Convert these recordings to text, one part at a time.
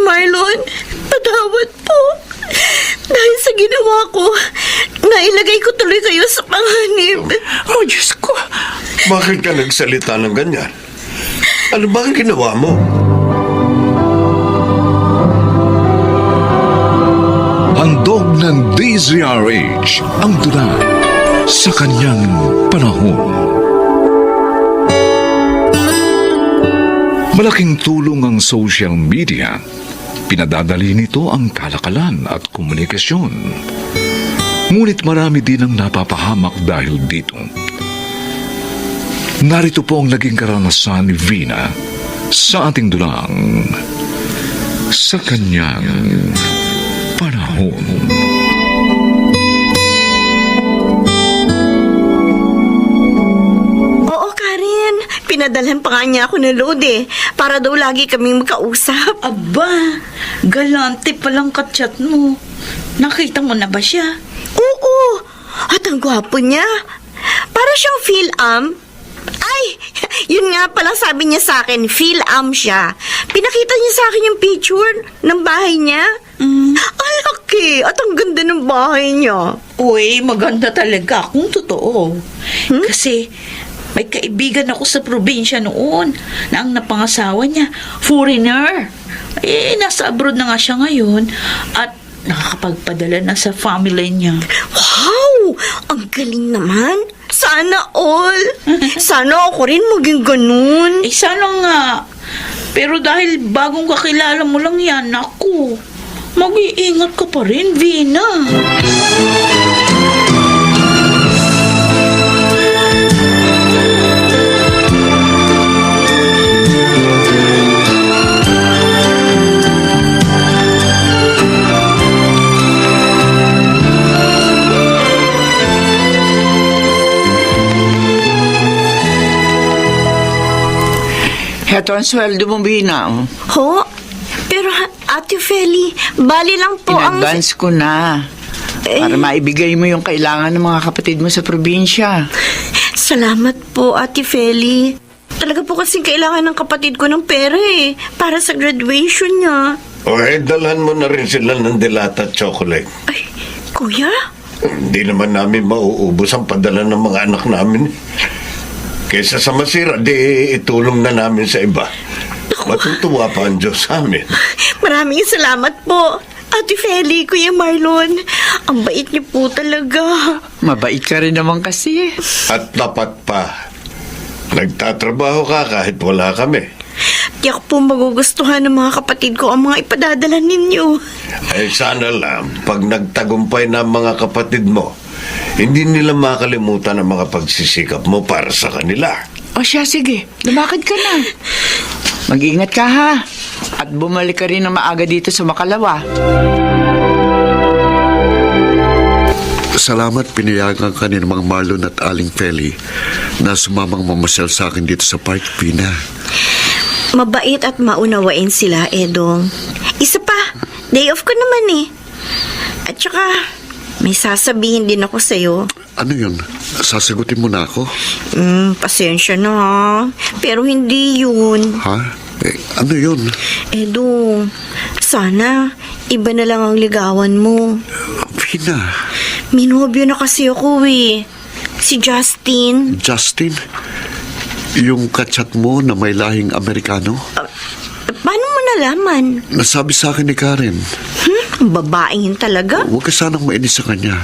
Marlon, patawad po. Dahil sa ginawa ko, nailagay ko tuloy kayo sa panganib. Oh, Diyos ko. Bakit ka nagsalita ng ganyan? Ano ba ang ginawa mo? Handog ng DZRH ang tula sa kanyang panahon. Malaking tulong ang social media. Pinadadali nito ang kalakalan at komunikasyon. Ngunit marami din ang napapahamak dahil dito. Narito po ang naging karanasan ni Vina sa ating dulang sa kanyang panahon. Oo, Karen. Pinadalhan pa nga niya ako ng load para daw lagi kaming magkausap. Aba, galante palang kachat mo. Nakita mo na ba siya? Oo, at ang gwapo niya. Para siyang Phil-Am. Ay, yun nga pala sabi niya sa akin, Phil-Am siya. Pinakita niya sa akin yung picture ng bahay niya. Ang laki at ang ganda ng bahay niya. Uy, maganda talaga kung totoo. Kasi may kaibigan ako sa probinsya noon na ang napangasawa niya, foreigner. Nasa abroad na nga siya ngayon at nakakapagpadala na sa family niya. Wow! Ang galing naman. Sana all. Sana ako rin maging ganun. Sana nga. Pero dahil bagong kakilala mo lang yan, naku, mag-iingat ka pa rin, Vina. Heto ang sweldo mo, Bina. Ho? Pero Ate Feli, bali lang po ang... In-advance ko na. Para maibigay mo yung kailangan ng mga kapatid mo sa probinsya. Salamat po, Ate Feli. Talaga po kasing kailangan ng kapatid ko ng pera para sa graduation niya. O dalhan mo na rin sila ng dilata at chocolate. Ay, Kuya? Hindi naman namin mauubos ang padala ng mga anak namin. Kaysa sa masira, di itulong na namin sa iba. Matutuwa pa ang Diyos sa amin. Maraming salamat po, Ate Feli, Kuya Marlon. Ang bait niyo po talaga. Mabait ka rin naman kasi. At dapat pa, nagtatrabaho ka kahit wala kami. Tiyak po magugustuhan ng mga kapatid ko ang mga ipadadala ninyo. Ay sana lang, pag nagtagumpay na ang mga kapatid mo, hindi nila makalimutan ang mga pagsisikap mo para sa kanila. O siya, sige. Lumakad ka na. Mag-ingat ka, ha? At bumalik ka rin na maaga dito sa Makalawa. Salamat pinayagan ka ni Mang Marlon at Aling Feli na sumamang mamasyal sa akin dito sa park, Pina. Mabait at maunawain sila, Edong. Isa pa, day off ko naman At saka, may sasabihin din ako sa'yo. Ano yun? Sasagutin mo na ako? Pasensya na ha. Pero hindi yun. Ha? Ano yun? Edo, sana iba na lang ang ligawan mo. Pina. Minobyo na kasi ako Si Justin. Justin? Yung kachat mo na may lahing Amerikano? Paano mo nalaman? Nasabi sa akin ni Karen. Babaeng yun talaga? Huwag ka sanang mainis sa kanya.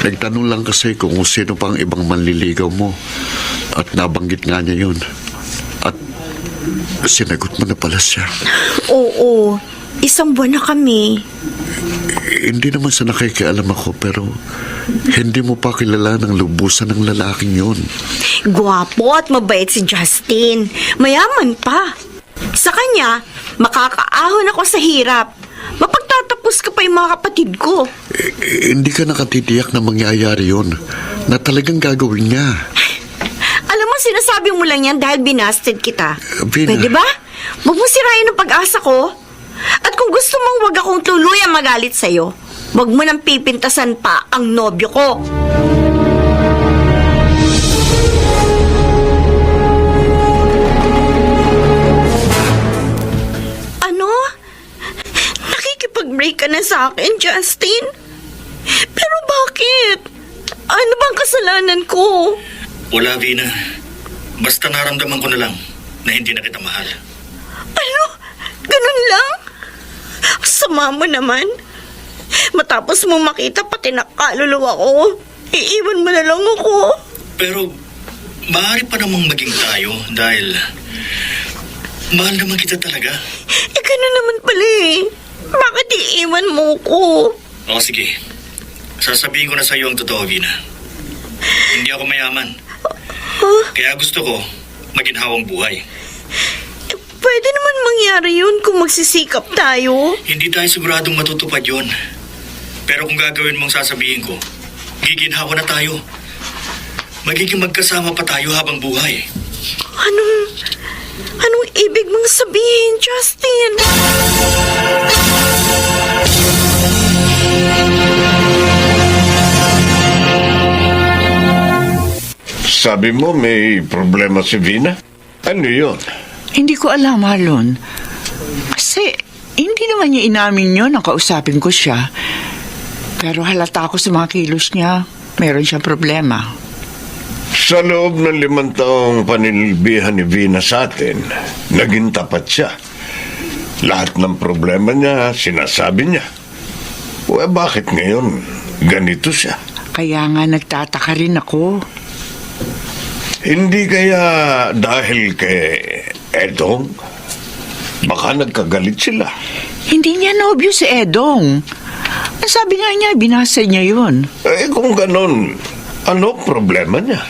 Nagtanong lang kasi kung sino pang ibang manliligaw mo. At nabanggit nga niya yun. At sinagot mo na pala siya. Oo, 1 buwan na kami. Hindi naman sa nakikialam ako, pero hindi mo pa kilala ng lubusan ng lalaking yun. Gwapo at mabait si Justin. Mayaman pa. Sa kanya, makakaahon ako sa hirap. Mapagtatapos ka pa yung mga kapatid ko. Hindi ka nakatitiyak na mangyayari yun, na talagang gagawin niya. Alam mo, sinasabi mo lang yan dahil binasted kita. Vina. Pwede ba? Huwag mo sirain ang pag-asa ko. At kung gusto mong wag akong tuluyang magalit sa'yo, wag mo nang pipintasan pa ang nobyo ko. sa akin, Justin. Pero bakit? Ano bang kasalanan ko? Wala, Vina. Basta naramdaman ko na lang na hindi na kita mahal. Ano? Ganun lang? Sama mo naman. Matapos mo makita pati na kaluluwa ko, iiwan mo na lang ako. Pero maaari pa namang maging tayo dahil mahal naman kita talaga. Ganun naman pala eh. Bakit iiwan mo ko? O sige, sasabihin ko na sa iyo ang totoo, Vina. Hindi ako mayaman. Kaya gusto ko maginhawang buhay. Pwede naman mangyari yun kung magsisikap tayo. Hindi tayo siguradong matutupad yon. Pero kung gagawin mong sasabihin ko, giginhawa na tayo. Magiging magkasama pa tayo habang buhay. Anong ibig mong sabihin, Justin? Sabi mo may problema si Vina? Ano yun? Hindi ko alam, Marlon. Kasi, hindi naman niya inamin yun nang kausapin ko siya. Pero halata ako sa mga kilos niya. Meron siyang problema. Sa loob ng 5 taong panilbihan ni Vina sa atin, naging tapat siya. Lahat ng problema niya, sinasabi niya. Bakit ngayon ganito siya? Kaya nga nagtataka rin ako. Hindi kaya dahil kay Edong? Baka nagkagalit sila. Hindi niya nobyo si Edong. Ang sabi nga niya, binasa niya yun. Kung ganon, ano problema niya?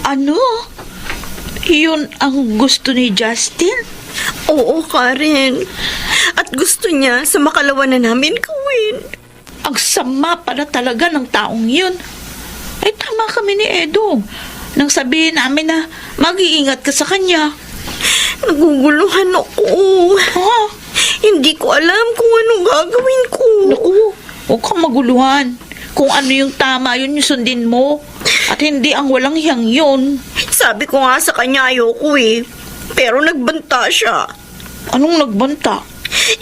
Ano? Yun ang gusto ni Justin? Oo, Karen. At gusto niya sa makalawa na namin gawin. Ang sama pala talaga ng taong yun. Ay, tama kami ni Edong nang sabihin namin na mag-iingat ka sa kanya. Naguguluhan ako. Ha? Hindi ko alam kung anong gagawin ko. Naku, huwag kang maguluhan. Kung ano yung tama, yun yung sundin mo. At hindi ang walang hiyang yun. Sabi ko nga sa kanya ayoko eh. Pero nagbanta siya. Anong nagbanta?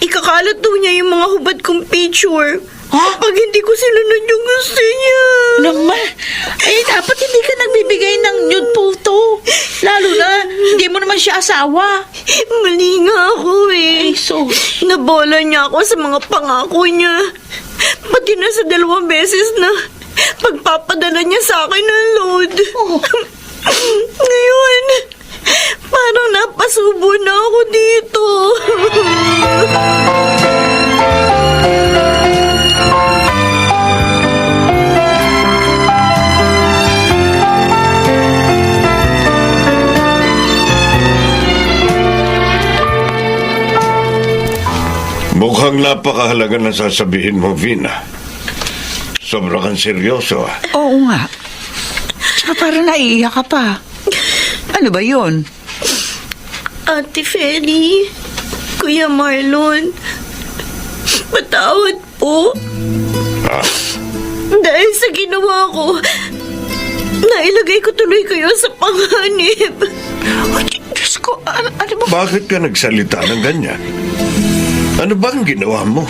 Ikakalat daw niya yung mga hubad kong picture. Ha? Kapag hindi ko sinunod yung gusto niya. Naman, ay dapat hindi ka nagbibigay ng nude photo. Lalo na, hindi mo naman siya asawa. Mali nga ako eh. Ay, sus. Nabola niya ako sa mga pangako niya. Pati na sa 2 beses na pagpapadala niya sa akin ng load. Oh. Ngayon, parang napasubo na ako dito. Mukhang napakahalaga na sasabihin mo, Vina. Sobra kang seryoso. Oo nga. Tsaka parang naiiyak ka pa. Ano ba yun? Ate Feli, Kuya Marlon, patawad po. Ah, Dahil sa ginawa ko, nailagay ko tuloy kayo sa panganib. Oh, Diyos ko, ano ba? bakit ka nagsalita ng ganyan? Ano bang ginawa mo?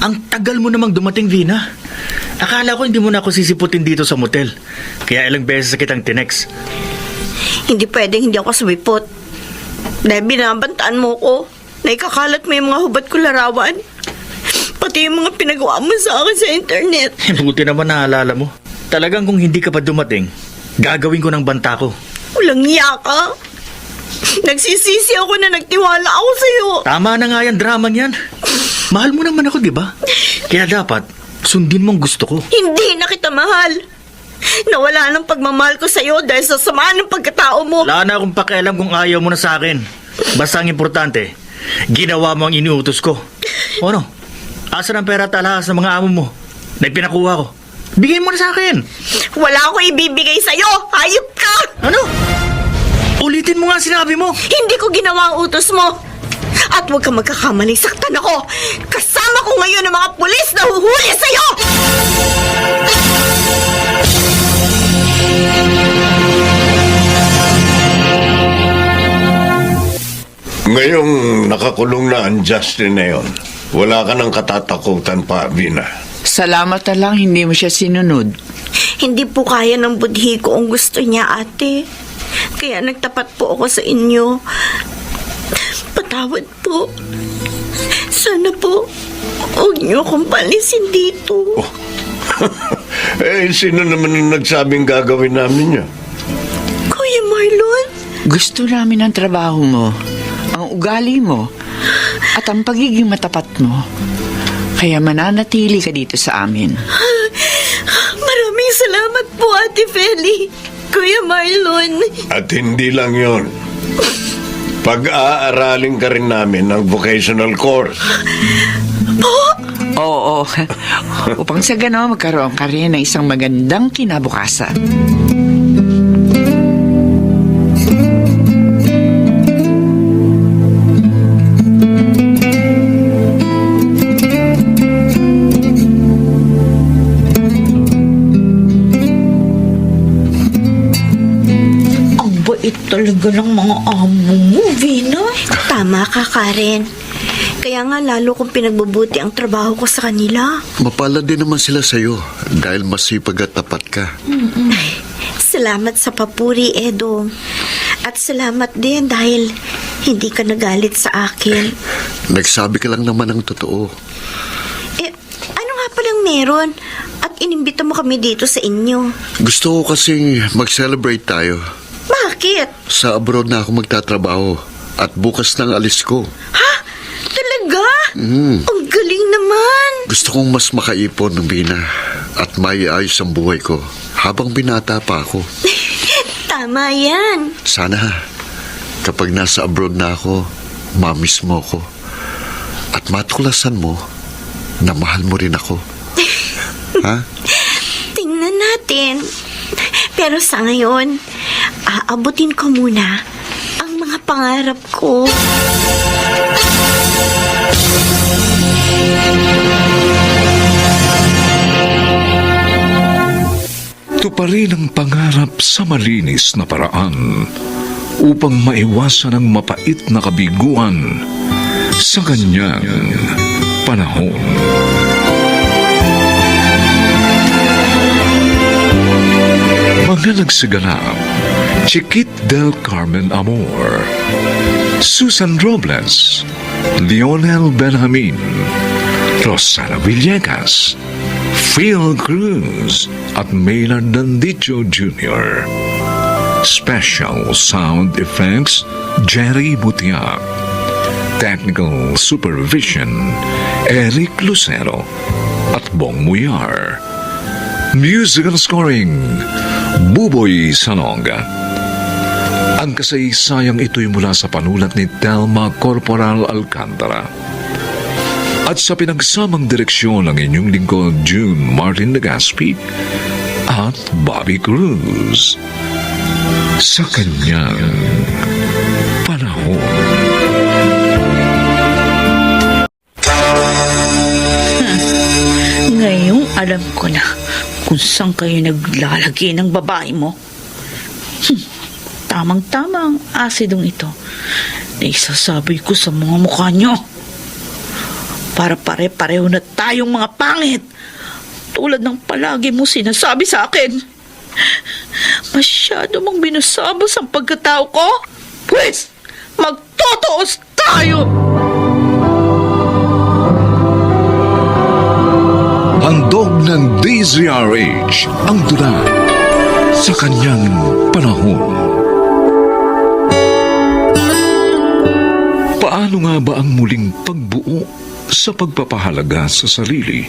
Ang tagal mo namang dumating, Vina. Akala ko hindi mo na ako sisiputin dito sa motel. Kaya ilang beses kitang tinex. Hindi pwedeng hindi ako sumipot. Dahil binabantaan mo ko na ikakalat mo yung mga hubad ko larawan. Pati yung mga pinagawa mo sa akin sa internet. Buti naman naalala mo. Talagang kung hindi ka pa dumating, gagawin ko ng banta ko. Walang iya ka. Nagsisisi ako na nagtiwala ako sa'yo. Tama na nga yan, drama niyan. Mahal mo naman ako, di ba? Kaya dapat, sundin mo ang gusto ko. Hindi na kita mahal. Nawala ng pagmamahal ko sa'yo dahil sa sama ng pagkatao mo. Wala na akong pakialam kung ayaw mo na sa akin. Basta ang importante, ginawa mo ang iniutos ko. O ano? Asan ang pera at alahas ng mga amo mo na ipinakuha ko? Bigay mo na sa akin. Wala akong ibibigay sa'yo. Hayop ka! Ano? Ulitin mo nga ang sinabi mo. Hindi ko ginawa ang utos mo. At huwag kang magkakamaling saktan ako. Kasama ko ngayon ang mga pulis na huhuli sa'yo! Ngayong nakakulong na ang Justin na yon, wala ka ng katatakutan pa, Vina. Salamat na lang hindi mo siya sinunod. Hindi po kaya ng budhi ko ang gusto niya, ate. Kaya nagtapat po ako sa inyo. Patawad po. Sana po, huwag niyo akong palisin dito. Sino naman ang nagsabing gagawin namin niya? Kuya Marlon, Gusto namin ang trabaho mo, ang ugali mo, at ang pagiging matapat mo. Kaya mananatili ka dito sa amin. maraming salamat po, Ate Feli. Kuya Marlon. At hindi lang yon. Pag-aaralin ka rin namin ng vocational course. Oo. Upang sa gano'n magkaroon ka rin ng isang magandang kinabukasan. Ang bait talaga ng mga amo mo, Vina. Tama ka, Karen. Kaya nga lalo kong pinagbubuti ang trabaho ko sa kanila. Mapalad din naman sila sa'yo dahil masipag at tapat ka. Salamat sa papuri, Edo. At salamat din dahil hindi ka nagalit sa akin. Nagsabi ka lang naman ng totoo. Ano nga palang meron? At inimbita mo kami dito sa inyo. Gusto ko kasing mag-celebrate tayo. Bakit? Sa abroad na ako magtatrabaho at bukas nang alis ko. Ha? Talaga? Ang galing naman. Gusto kong mas makaipon ng Bina at maiayos ang buhay ko habang binata pa ako. Tama yan. Sana kapag nasa abroad na ako, mamiss mo ako at matuklasan mo na mahal mo rin ako. Ha? Tingnan natin. Pero sa ngayon, aabutin ko muna ang mga pangarap ko. Tuparin ang pangarap sa malinis na paraan upang maiwasan ang mapait na kabiguan sa kanyang panahon. Mga nagsiganap, Chiquit del Carmen Amor, Susan Robles, Lionel Benjamin, Rosana Villegas, Phil Cruz at Maynard Nandicho Jr. Special Sound Effects, Jerry Butiak. Technical Supervision, Eric Lucero at Bong Muyar. Musical Scoring, Buboy Salonga. Ang kasaysayang ito'y mula sa panulat ni Telma Corporal Alcantara. At sa pinagsamang direksyon ng inyong lingkod June Martin Legaspi at Bobby Cruz. Sa kanyang panahon. Ngayong alam ko na kung saan kayo naglalagay ng babae mo. Tamang-tama ang asidong ito na isasabi ko sa mga mukha nyo. Para pare-pareho na tayong mga pangit. Tulad ng palagi mo sinasabi sa akin. Masyado mong binusabos ang pagkatao ko. Pwes, magtotoos tayo! Handog ng DZRH ang tula sa kanyang panahon. Paano nga ba ang muling pagbuo sa pagpapahalaga sa sarili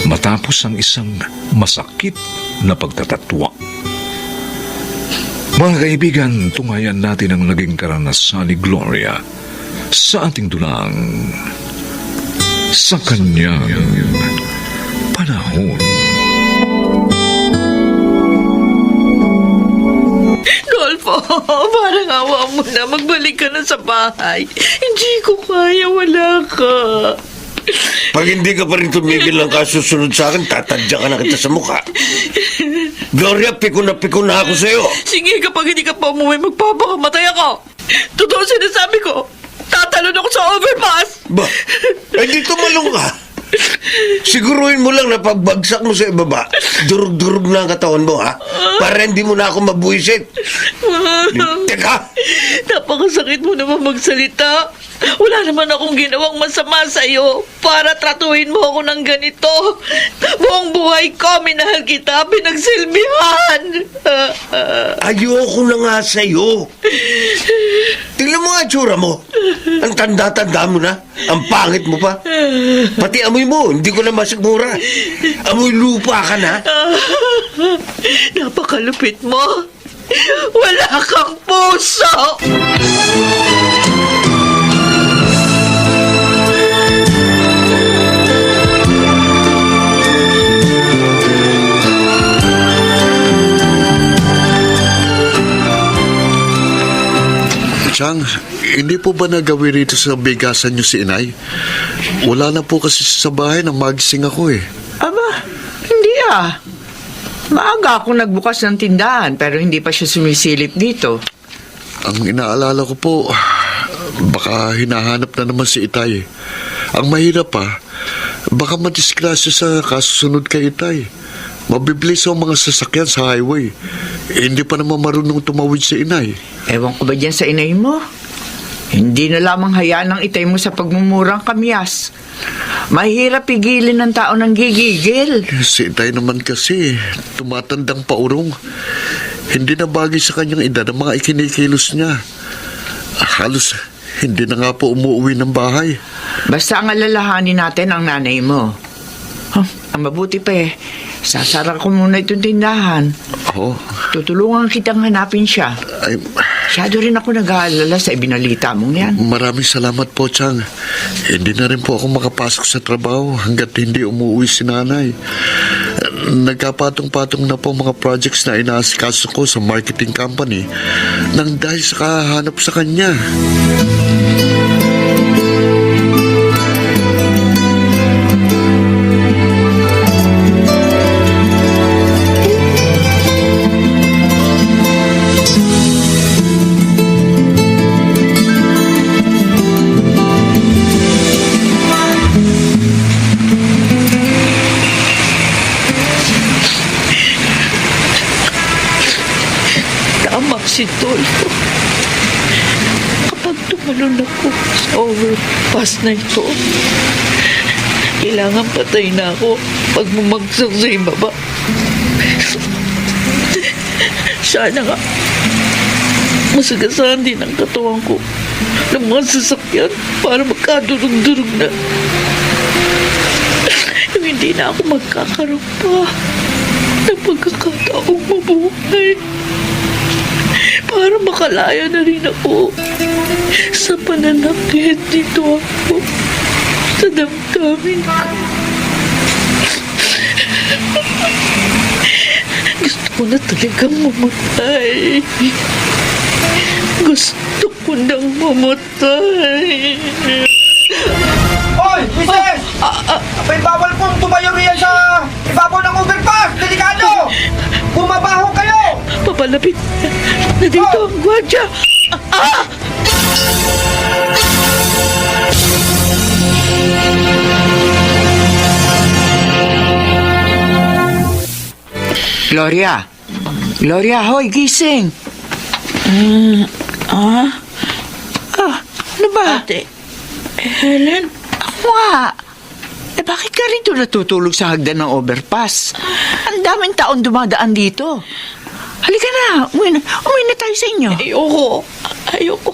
matapos ang isang masakit na pagtatatwa. Mga kaibigan, tungayan natin ang naging karanasan ni Gloria sa ating dulang sa kanyang panahon. Dolfo, parang awa mo na. Magbalik ka na sa bahay. Hindi ko kaya, wala ka. Pag hindi ka pa rin tumigil ng kasusunod sa akin, tatadya ka na kita sa mukha. Gloria, piko na ako sa'yo. Sige, kapag hindi ka pa umuwi, magpapakamatay ako. Totoo sinasabi ko. Tatalon ako sa overpass. Ba, di tumalong ka. Siguruhin mo lang na pagbagsak mo sa ibaba, durug-durug na ang katawan mo, ha? Para hindi mo na ako mabuisit. Teka! Napakasakit mo naman magsalita. Wala naman akong ginawang masama sa'yo para tratuhin mo ako ng ganito. Buong buhay ko, minahal kita, pinagsilbihan. Ayoko na nga sa'yo. Tingnan mo nga tsura mo. Ang tanda-tanda mo na. Ang pangit mo pa. Pati amoy mo, hindi ko na masigmura. Amoy lupa ka na. Napakalupit mo. Wala kang puso. Chang, hindi po ba nagawin rito sa bigasan niyo si inay? Wala na po kasi sa bahay nang magising ako eh. Aba, hindi ah. Maaga akong nagbukas ng tindahan pero hindi pa siya sumisilip dito. Ang inaalala ko po, baka hinahanap na naman si Itay. Ang mahirap pa, baka madisgrasya sa kasusunod kay Itay. Mabiblis ang mga sasakyan sa highway. Hindi pa naman marunong tumawid si inay. Ewan ko ba dyan sa inay mo? Hindi na lamang hayaan ng itay mo sa pagmumurang kamyas. Mahirap pigilin ng tao ng gigigil. Si Itay naman kasi, tumatandang paurong. Hindi na bagay sa kanyang edad ang mga ikinikilos niya. Halos hindi na nga po umuwi ng bahay. Basta ang alalahanin natin ang nanay mo. Ang mabuti pa sasara ko muna itong tindahan. Oo. Tutulungan kitang hanapin siya. Ay, Masyado rin ako nag-aalala sa ibinalita mong yan. maraming salamat po, Chang. Hindi na rin po ako makapasok sa trabaho hanggat hindi umuwi si nanay. Nagkapatong-patong na po mga projects na inaasikaso ko sa marketing company nang dahil sa kahanap sa kanya. Tama si Dolfo. Kapag tumalon ako sa overpass na ito, kailangan patay na ako pag bumagsak sa ibaba. Sana nga, masagasahan din ang katawan ko ng mga sasakyan para magkadurog-durog na. Yung hindi na ako magkakaroon pa ng pagkakataong mabuhay. Para makalaya na rin ako sa pananakit nito ako sa damdamin ko. Gusto ko na talagang mamatay. Gusto ko nang mamatay. Hoy! Mister! May bawal pong tumayo riyan sa ibabaw ng overpass! Delikado! Bumabaho kayo! Papalapit na dito ang gwardiya. Gloria! Gloria, hoy, gising! Ano ba? Ate, Helen, Ako nga. Bakit ka rin natutulog sa hagdan ng overpass? Ang daming taon dumadaan dito. Halika na, umuwi na tayo sa inyo. ayoko.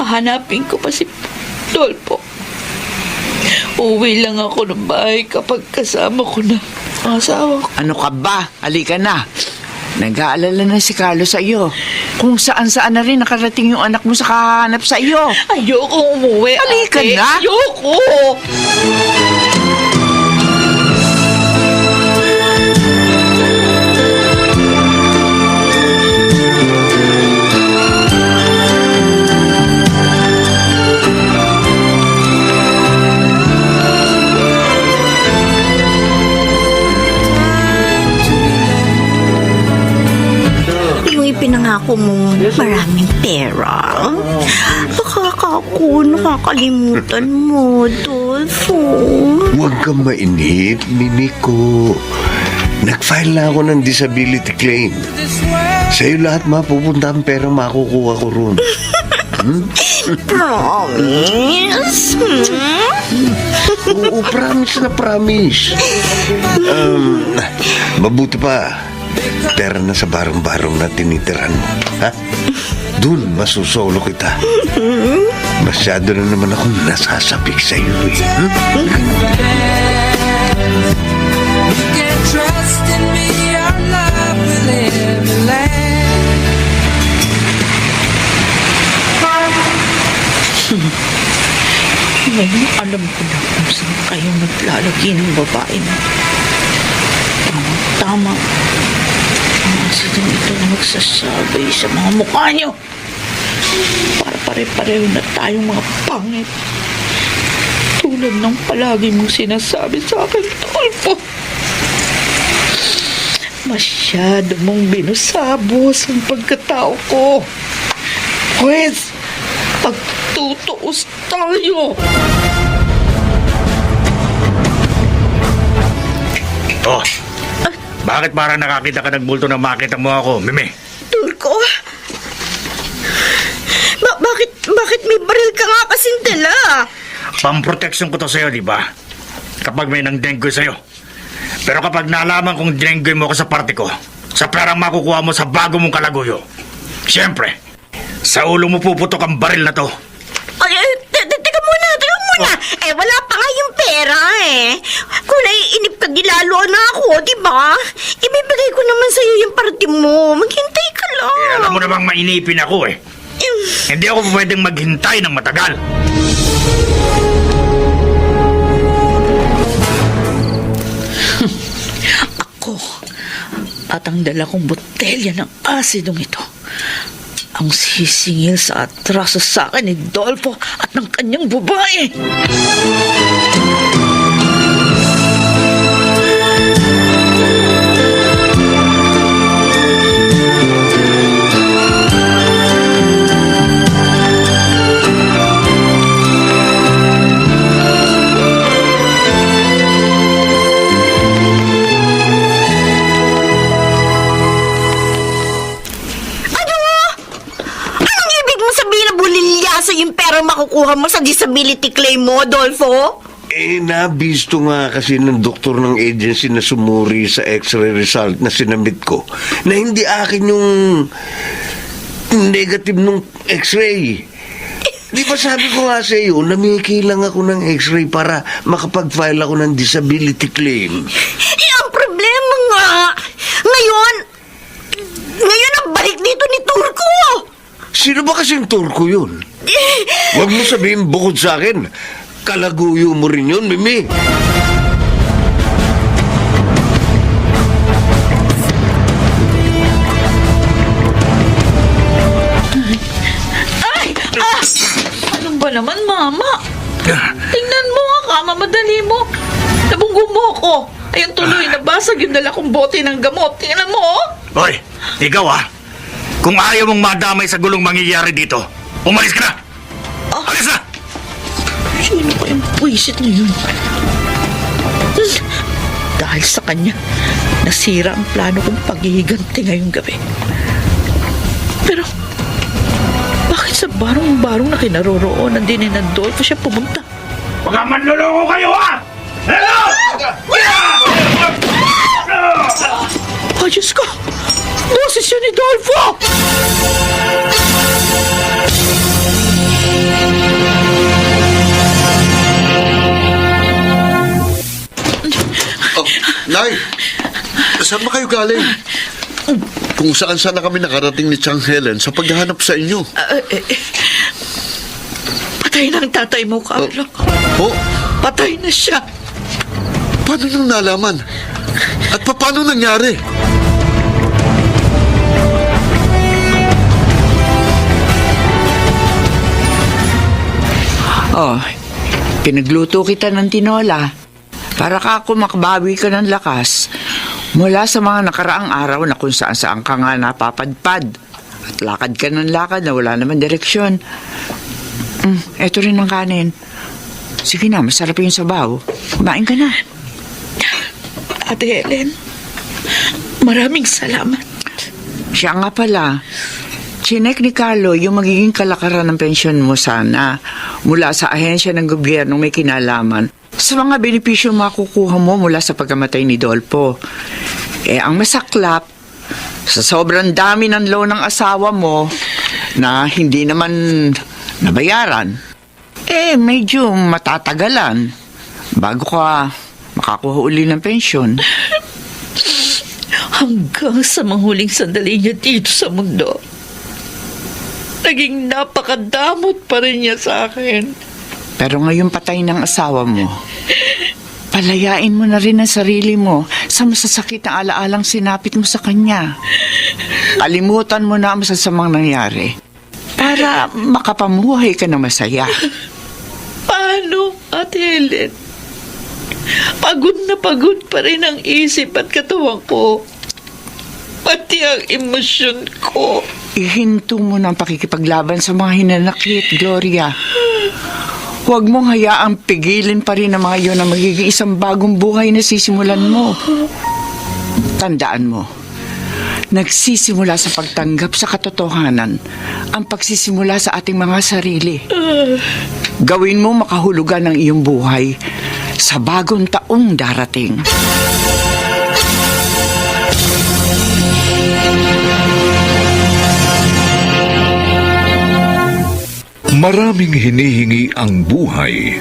Hahanapin ko pa si Dolfo. Uwi lang ako ng bahay kapag kasama ko na Asawa ko. Ano ka ba? Halika na. Nag-aalala na si Carlos sa iyo. Kung saan-saan na rin nakarating yung anak mo sa kahanap sa iyo. Ayoko umuwi, Halika ate. na. Ayoko. Yung ipinangako mong maraming pera. Baka ako nakakalimutan mo, Dolfo. Huwag kang mainip, Mimiko. Nag-file na ako ng disability claim. Sa'yo lahat mapupunta ang pera makukuha ko ron. Promise? Oo, promise na promise. Mabuti pa. Pera na sa barong-barong na tinitiran mo. Ha? Doon masusolo kita. Masyado na naman akong nasasapik sa iyo eh. Trust in me, our love will ever last. Ngayon, alam ko na kung saan kayo naglalagi ng babae na. Tama. Ang asidong ito na magsasabay sa mga mukha nyo. Para pare-pareho na tayong mga pangit. Tulad ng palagi mong sinasabi sa akin, Dolfo. Masyado mong binusabos ang pagkatao ko. Pwes, pagtutuos tayo. Oh, bakit parang nakakita ka ng bulto na makita mo ako, Mimi? Tulko? Bakit may baril ka nga kasing dala? Pamproteksyon ko to sa'yo, di ba? Kapag may nang dengue sa'yo. Pero kapag nalaman kong dengue mo ako sa party ko, sa perang makukuha mo sa bago mong kalaguyo, siyempre, sa ulo mo puputok ang baril na to. Ay, teka muna. Wala pa nga yung pera eh. Kung naiinip ka, gilalo na ako, di ba? Ibibigay ko naman sa'yo yung party mo. Maghintay ka lang. Eh, alam mo namang mainipin ako eh. Hindi ako pwedeng maghintay ng matagal. Ako at ang dala kong botelya ng asidong ito ang sisingil sa atraso sa akin ni Dolfo at ng kanyang babae. Yung pera makukuha mo sa disability claim mo, Dolfo? Nabisto nga kasi ng doktor ng agency na sumuri sa x-ray result na sinamit ko na hindi akin yung negative nung x-ray. Di ba sabi ko nga sa iyo, namiki lang ako ng x-ray para makapag-file ako ng disability claim. Ang problema nga, ngayon ang balik dito ni Turco. Sino ba kasing turko yun? Huwag mo sabihin bukod sa akin. Kalaguyo mo rin yun, Mimi. Ano ba naman, Mama? Tingnan mo nga, kamamadali mo. Nabunggo mo ako. Ayun tuloy, nabasag yung dala kong bote ng gamot. Tingnan mo, oh. Hoy, ikaw kung ayaw mong madamay sa gulong mangyayari dito, umalis ka na! Alis na! Sino pa yung puwisit na yun? Dahil sa kanya, nasira ang plano kong paghihiganti ngayong gabi. Pero, bakit sa barong-barong na kinaroroonan din ni Dolfo siya pumunta? Baka manloloko kayo, Hello! Oh, Diyos ko! Boses yun ni Dolfo! Nay! Saan ba kayo galing? Kung saan na kami nakarating ni Chang Helen sa paghahanap sa inyo. Patay na ang tatay mo, Carlo. Oh, Patay na siya. paano nung nalaman? At paano nangyari? Oh, pinagluto kita ng tinola para ka ako makabawi ka ng lakas mula sa mga nakaraang araw na kung saan ka nga napapadpad at lakad ka ng lakad na wala naman direksyon. Eto rin ang kanin. Sige na, masarap yung sabaw. Kumain ka na. Ate Helen, maraming salamat. Siya nga pala, chinek ni Carlo yung magiging kalakaran ng pensyon mo sana mula sa ahensya ng gobyerno may kinalaman sa mga benepisyo makukuha mo mula sa pagkamatay ni Dolpo. Ang masaklap, sa sobrang dami ng loan ng asawa mo na hindi naman nabayaran, medyo matatagalan bago ka makakuha uli ng pensyon. Hanggang sa manghuling sandali niya dito sa mundo, naging napakadamot pa rin niya sa akin. Pero ngayon patay ng asawa mo, palayain mo na rin ang sarili mo sa masasakit na alaalang sinapit mo sa kanya. Kalimutan mo na ang masasamang nangyari para makapamuhay ka na masaya. Paano, Ate Helen? Pagod na pagod pa rin ang isip at katawan ko. Pati ang emosyon ko. Ihinto mo na ang pakikipaglaban sa mga hinanakit, Gloria. Huwag mong hayaang pigilin pa rin ang mga iyon na magiging isang bagong buhay na sisimulan mo. Tandaan mo, nagsisimula sa pagtanggap sa katotohanan ang pagsisimula sa ating mga sarili. Gawin mo makahulugan ng iyong buhay sa bagong taong darating. Maraming hinihingi ang buhay,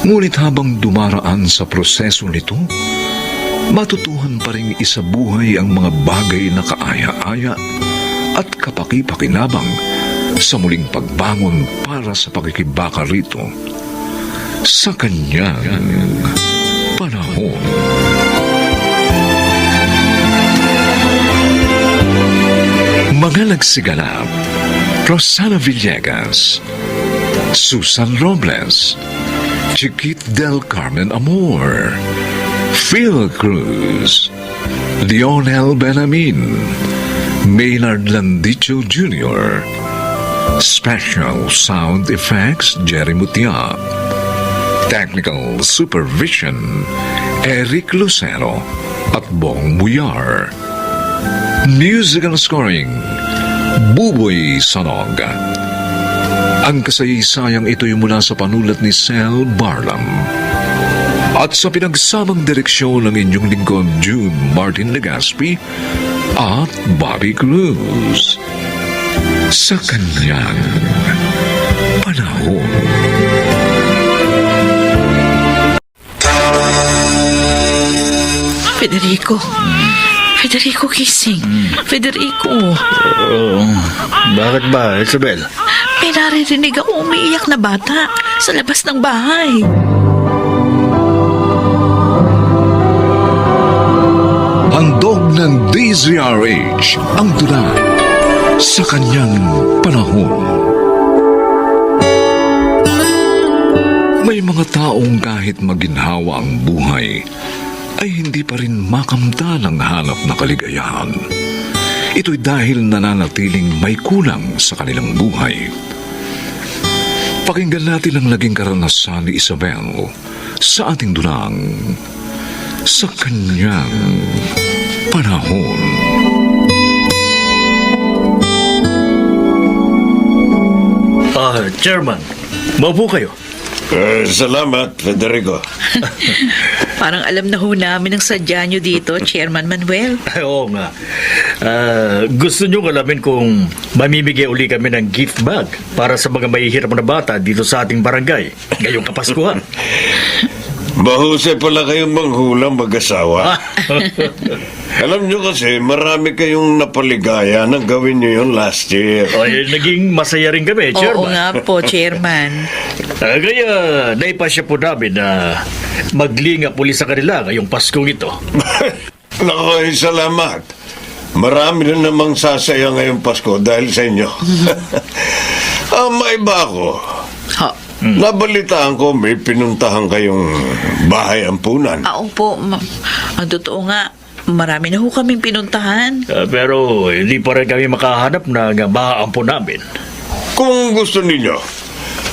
ngunit habang dumaraan sa proseso nito, matutuhan pa rin isabuhay ang mga bagay na kaaya-aya at kapaki-pakinabang sa muling pagbangon para sa pakikibaka rito sa kanyang panahon. Mga nagsiganap: Rosana Villegas, Susan Robles, Chiquit del Carmen Amor, Phil Cruz, Lionel Benamin, Maynard Landicho Jr., Special Sound Effects Jerry Mutia, Technical Supervision Eric Lucero at Bong Muyar, Musical Scoring Buboy Sanog. Ang kasaysayang ito'y mula sa panulat ni Sel Barlam at sa pinagsamang direksyon ng inyong lingkod June Martin Legaspi at Bobby Cruz sa kanyang panahon. Federico gising. Federico. Bakit ba, Isabel? May naririnig ako umiiyak na bata sa labas ng bahay. Handog ng DZRH ang tula sa kanyang panahon. May mga taong kahit maginhawa ang buhay, ay hindi pa rin makamtan ang hanap na kaligayahan. Ito'y dahil nananatiling may kulang sa kanilang buhay. Pakinggan natin ang naging karanasan ni Isabel sa ating dulang sa kanyang panahon. Chairman, maupo kayo. Salamat, Federico. Parang alam na ho namin ang sadya nyo dito, Chairman Manuel. Ay, oo nga. Gusto nyo alamin kung mamimigay uli kami ng gift bag para sa mga mahihirap na bata dito sa ating barangay ngayong Kapaskuhan. Mahusay pala kayong manghulang mag-asawa. Alam nyo kasi, marami kayong napaligaya nang gawin nyo yun last year. Ay, naging masaya rin kami, Oo Chairman. nga po, Chairman. Kaya naipasya po namin na maglingap uli sa kanila ngayong Paskong ito. Naku, salamat. Marami na namang sasaya ngayong Pasko dahil sa inyo. Maiba ako. Ha, Nabalitaan ko may pinuntahan kayong bahay ampunan. opo. Ang totoo nga, marami na ho kaming pinuntahan. Pero hindi pa rin kami makahanap ng maaampo namin. Kung gusto ninyo,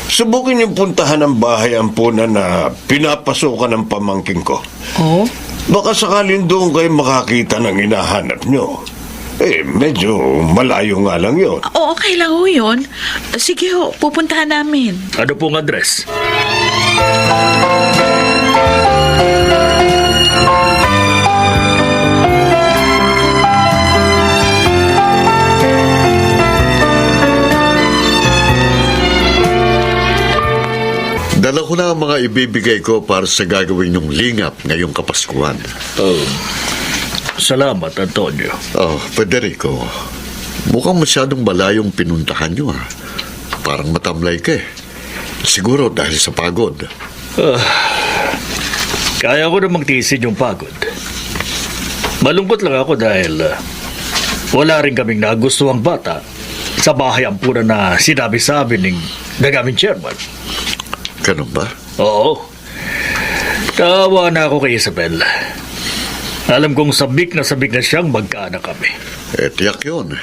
subukin yung puntahan ng bahay ampunan na pinapasukan ng pamangking ko. Oh? Baka sakaling doon kayo makakita ng hinahanap nyo. Medyo malayo nga lang yun. Oo, okay lang ho yun. Sige ho, pupuntahan namin. Ano pong address? Dala ko na ang mga ibibigay ko para sa gagawin yung lingap ngayong Kapaskuhan. Salamat, Antonio. Oh, Federico, mukhang masyadong malayong pinuntahan nyo ha. Parang matamlay ka eh. Siguro dahil sa pagod. Kaya ko namang tiisin yung pagod. Malungkot lang ako dahil wala rin kaming nagustuhang bata sa bahay ampunan na sinabi sa amin ng aming chairman. Ganun ba? Oo. Tawa na ako kay Isabel. Alam kong sabik na siyang magkaanak kami. Tiyak yun.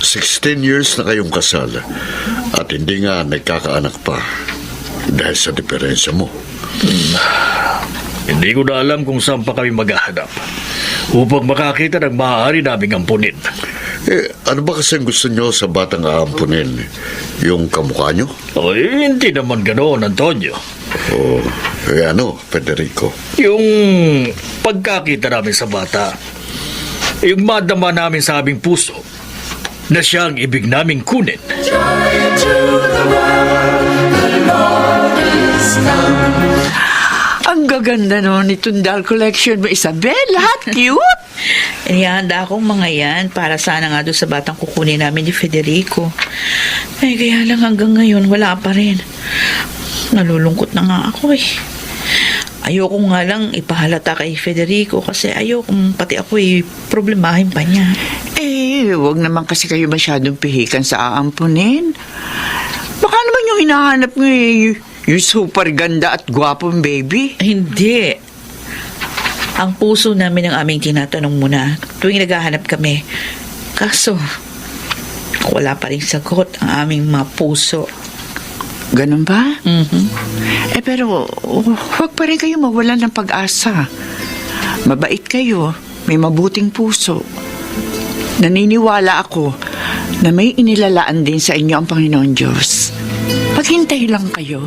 16 years na kayong kasal at hindi nga nagkakaanak pa dahil sa diferensya mo. Hindi ko na alam kung saan pa kami maghahanap upang makakita ng maaari naming ampunin. Ano ba kasi ang gusto nyo sa batang aampunin? Yung kamukha nyo? Ay, hindi naman ganoon, Antonio. O ano, Federico? Yung pagkakita namin sa bata, yung madama namin sa aming puso na siyang ibig naming kunin. Ang gaganda naman itong doll collection mo, Isabel. Lahat cute. Inihanda akong mga yan para sana nga doon sa batang kukunin namin ni Federico. Ay, kaya lang hanggang ngayon wala pa rin. Nalulungkot na nga ako eh. Ayoko nga lang ipahalata kay Federico kasi ayoko pati ako problemahin pa niya. Huwag naman kasi kayo masyadong pihikan sa aampunin. Baka naman yung hinahanap mo yung super ganda at gwapong baby. Hindi. Ang puso namin ang aming tinatanong muna tuwing naghahanap kami. Kaso, wala pa rin sagot ang aming mga puso. Ganun ba? Mhm. Pero huwag pa rin kayo mawalan ng pag-asa. Mabait kayo, may mabuting puso. Naniniwala ako na may inilalaan din sa inyo ang Panginoon Diyos. Paghintay lang kayo.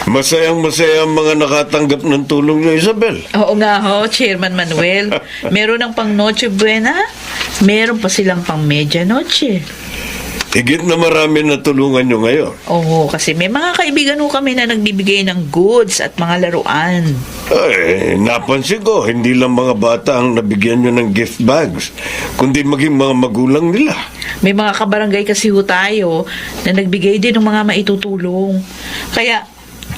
Masayang-masaya ang mga nakatanggap ng tulong niyo, Isabel. Oo nga ho, Chairman Manuel. Meron ng pang Noche Buena, meron pa silang pang Medianoche. Higit na marami na tulungan niyo ngayon. Oo, kasi may mga kaibigan ho kami na nagbibigay ng goods at mga laruan. Napansin ko, hindi lang mga bata ang nabigyan niyo ng gift bags, kundi maging mga magulang nila. May mga kabarangay kasi ho tayo na nagbigay din ng mga maitutulong. Kaya,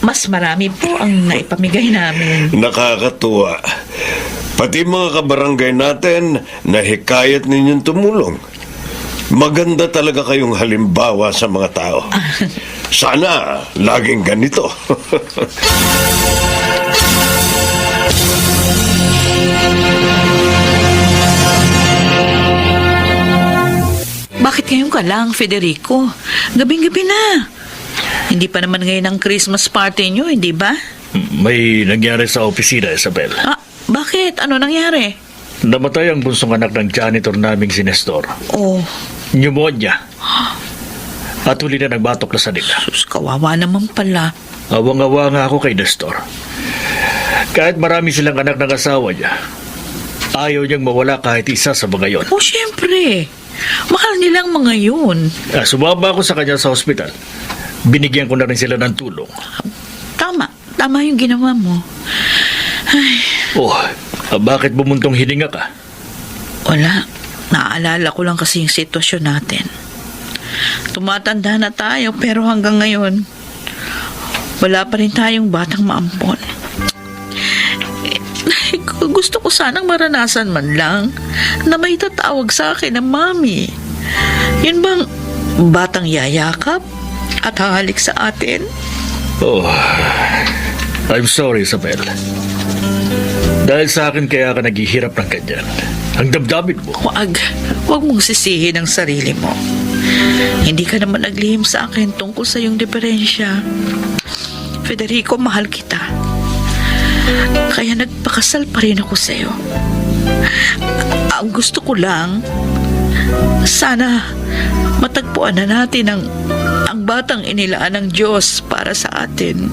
mas marami po ang naipamigay namin. Nakakatuwa. Pati mga kabarangay natin, nahikayat ninyong tumulong. Maganda talaga kayong halimbawa sa mga tao. Sana laging ganito. Bakit ngayon ka lang, Federico? Gabing-gabi na. Hindi pa naman ngayon ang Christmas party nyo, hindi ba? May nangyari sa opisina, Isabel. Bakit? Ano nangyari? Namatay ang bunsong anak ng janitor naming si Nestor. Oh, Pneumonia. At huli na nagbatok na sa nila. sus, kawawa naman pala. Awang-awa nga ako kay Nestor. Kahit marami silang anak ng asawa niya, Ayaw niyang mawala kahit isa sa mga yon. Oh, syempre. Mahal nilang mga yun. Sumama ako sa kanya sa ospital. Binigyan ko na rin sila ng tulong. Tama. Tama yung ginawa mo. Ay, Oh, bakit bumuntong hininga ka? wala. Naaalala ko lang kasi yung sitwasyon natin. Tumatanda na tayo pero hanggang ngayon, wala pa rin tayong batang maampon. Gusto ko sanang maranasan man lang na may tatawag sa akin ng mami. Yun bang batang yayakap at hahalik sa atin? Oh, I'm sorry, Isabel. Dahil sa akin kaya ka naghihirap ng ganyan. Ang damdamin mo. Huwag mong sisihin ang sarili mo. Hindi ka naman naglihim sa akin tungkol sa iyong diferensya. Federico, mahal kita. Kaya nagpakasal pa rin ako sa iyo. Ang gusto ko lang, sana matagpuan na natin ang batang inilaan ng Diyos para sa atin.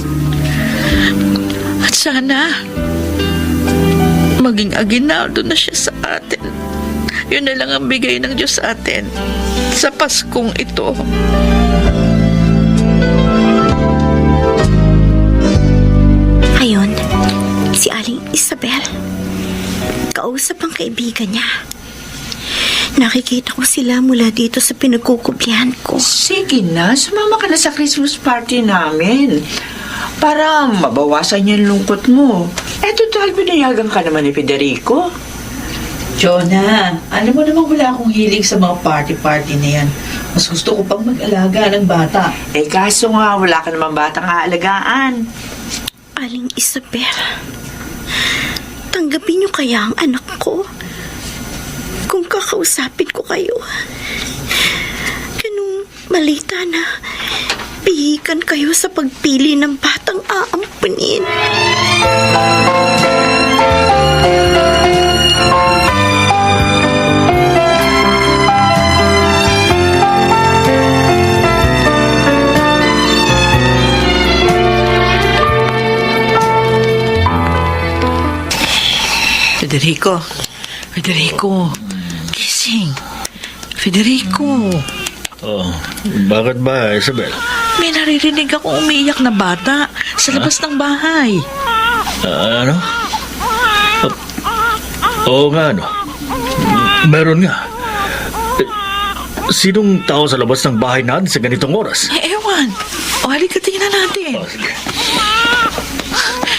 At sana maging aginaldo na siya sa atin. Yun na lang ang bigay ng Diyos sa atin sa Paskong ito. Ayun, si Aling Isabel. Kausap ang kaibigan niya. Nakikita ko sila mula dito sa pinagkukublihan ko. Sige na, sumama ka na sa Christmas party namin. Para mabawasan yung lungkot mo. Total, binayagan ka naman ni Federico. Jonah, alam mo namang wala akong hilig sa mga party-party na yan. Mas gusto ko pang mag-alaga ng bata. Kaso nga, wala ka naman batang aalagaan. Aling Isabel, tanggapin niyo kaya ang anak ko? Kung kakausapin ko kayo, ganung malita na pihikan kayo sa pagpili ng batang aampunin. Federico, gising. Federico, Oh, bakit ba, Isabel? may naririnig akong umiiyak na bata sa labas ng bahay. Ano? Oo nga, ano? Meron nga. Sinong tao sa labas ng bahay natin sa ganitong oras? Ewan. O, halika tingnan natin. Oh, sige.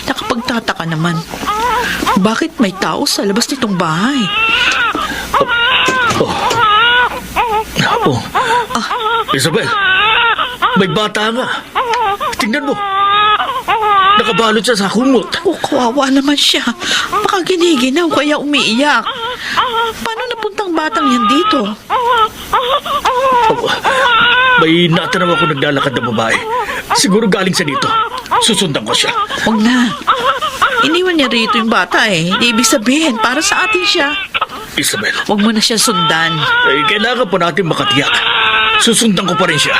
Nakapagtataka naman. Bakit may tao sa labas nitong bahay? Oh. Isabel, may bata nga. Tingnan mo. Nakabalot siya sa kumot. Kawawa naman siya. Baka giniginaw kaya umiiyak. Paano napuntang batang yan dito? May natanaw ako naglalakad na babae. Siguro galing sa dito. Susundan ko siya. Huwag na. Iniwan niya rito yung bata eh. Di ibig sabihin, para sa atin siya. Isabel, Huwag mo na siya sundan. kailangan pa natin makatiyak. Susundan ko pa rin siya.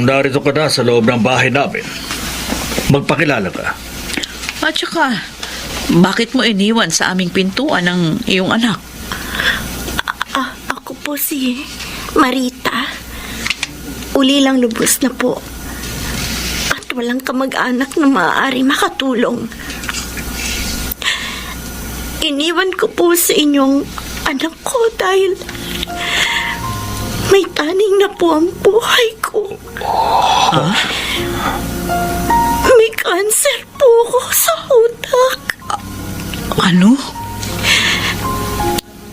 Narito ka na sa loob ng bahay namin. Magpakilala ka. At saka, bakit mo iniwan sa aming pintuan ng iyong anak? Ako po si Marita. Uli lang lubos na po. At walang kamag-anak na maaari makatulong. Iniwan ko po sa inyong anak ko dahil may taning na po ang buhay ko. May cancer po ako sa utak. Ano?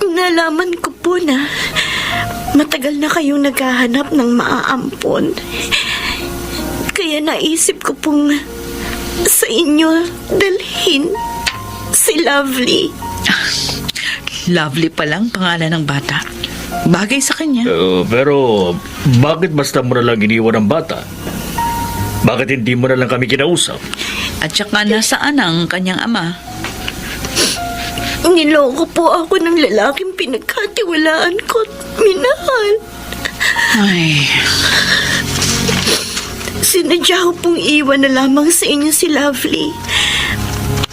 Nalaman ko po na matagal na kayong naghahanap ng maaampon. Kaya naisip ko pong sa inyo dalhin si Lovely. Lovely pa lang pangalan ng bata. Bagay sa kanya. Pero bakit basta mo na lang iniwan ang bata? Bakit hindi mo na lang kami kinausap? At saka nasaan ang kanyang ama? Niloko po ako ng lalaking pinagkatiwalaan ko at minahal. Ay, Sinadya ko pong iwan na lamang sa inyo si Lovely.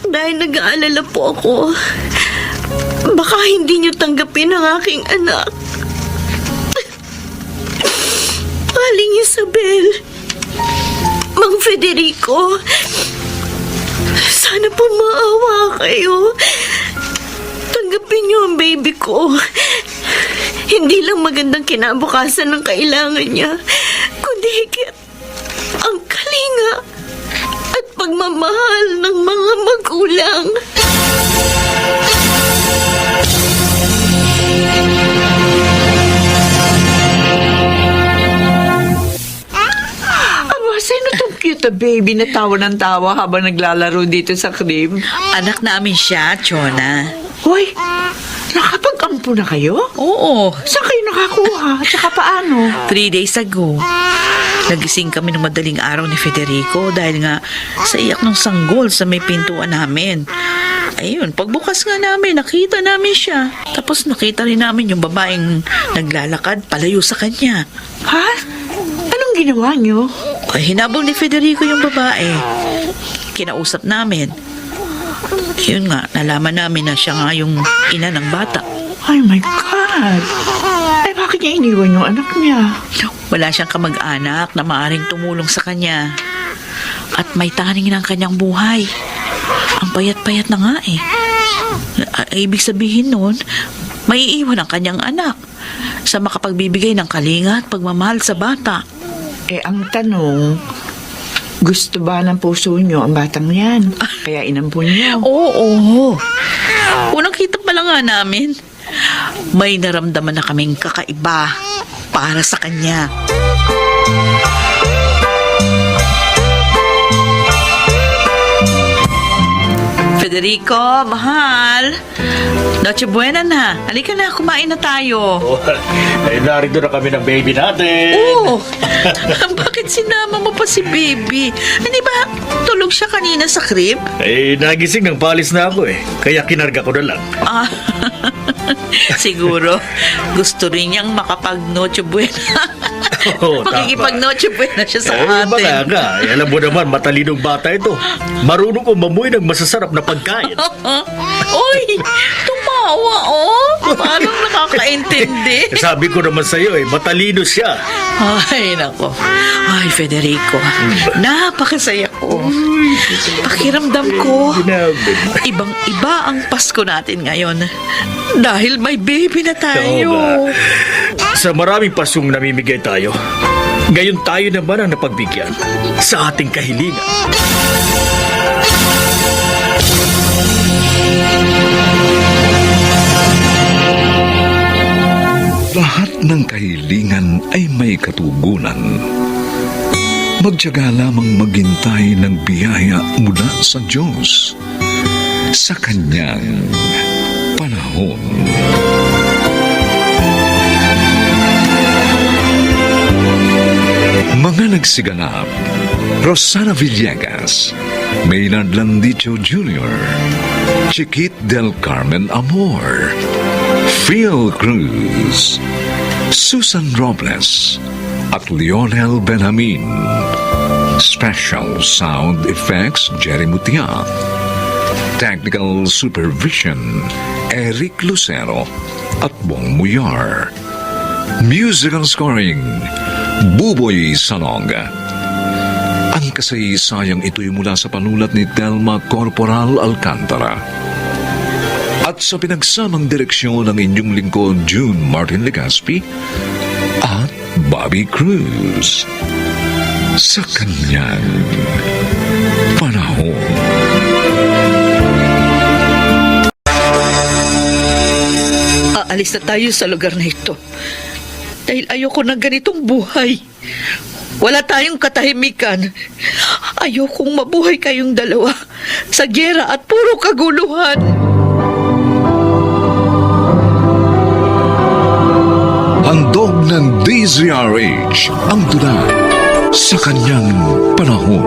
Dahil nag-aalala po ako. Baka hindi niyo tanggapin ang aking anak. Aling Isabel, Mang Federico, sana po maawa kayo. Tanggapin niyo ang baby ko. Hindi lang magandang kinabukasan ng kailangan niya, kundi higit ang kalinga at pagmamahal ng mga magulang. Aba, sino tong cute na baby na tawa ng tawa habang naglalaro dito sa crib? anak namin siya, Chona. Hoy, nakapag-ampo na kayo? Oo, Saan kayo nakakuha? Tsaka paano? 3 days ago. Nagising kami ng madaling araw ni Federico dahil nga sa iyak ng sanggol sa may pintuan namin. Ayun, pagbukas nga namin, nakita namin siya. Tapos nakita rin namin yung babaeng naglalakad palayo sa kanya. Ha? Anong ginawa niyo? Ay, hinabol ni Federico yung babae. Kinausap namin. Yun nga, nalaman namin na siya nga yung ina ng bata. Ay, my God. Ay, bakit niya iniwan yung anak niya? Wala siyang kamag-anak na maaring tumulong sa kanya. At may taning ng kanyang buhay. Ang payat-payat na nga eh. Ibig sabihin nun, may iiwan ang kanyang anak sa makapagbibigay ng kalinga at pagmamahal sa bata. Eh, ang tanong, gusto ba ng puso niyo ang batang yan? Kaya inampun niyo. Oo. Unang kita pa lang nga namin, may naramdaman na kaming kakaiba para sa kanya. Federico, mahal. Noche buena na. Halika na, kumain na tayo. Ay, narito na kami ng baby natin. Oo. Bakit sinama mo pa si baby? Hindi ba tulog siya kanina sa crib? Eh, nagising ng palis na ako eh. Kaya kinarga ko na lang. Ah, siguro gusto rin niyang makapag-noche buena. Oo, tama. Makikipag-noche buena siya sa Baka atin. nga. Alam mo naman, matalinong bata ito. Marunong umamoy ng masasarap na pagkain. Uy, tumawa oh. Parang nakakaintindi. Sabi ko naman sa'yo eh, matalino siya. Ay, nako. Ay, Federico. Napakasaya ko. Pakiramdam ko, ibang-iba ang Pasko natin ngayon. Dahil may baby na tayo. Oo nga. Sa maraming pasyong namimigay tayo, ngayon tayo naman ang napagbigyan sa ating kahilingan. Lahat ng kahilingan ay may katugunan. Magtiyaga lamang maghintay ng biyaya mula sa Diyos sa Kanyang panahon. Mga nagsiganap, Rosana Villegas, Maynard Landicho Jr., Chiquit del Carmen Amor, Phil Cruz, Susan Robles, at Lionel Benjamin. Special Sound Effects, Jerry Mutia. Technical Supervision, Eric Lucero at Bong Muyar. Musical Scoring, Buboy Salong. Ang kasaysayang ito'y mula sa panulat ni Telma Corporal Alcantara. At sa pinagsamang direksyon ng inyong lingkod June Martin Legaspi at Bobby Cruz. Sa kanyang panahon. Aalis na tayo sa lugar na ito. Dahil ayoko ng ganitong buhay. Wala tayong katahimikan. Ayokong mabuhay kayong dalawa sa giyera at puro kaguluhan. Handog ng DZRH ang tula sa kanyang panahon. panahon.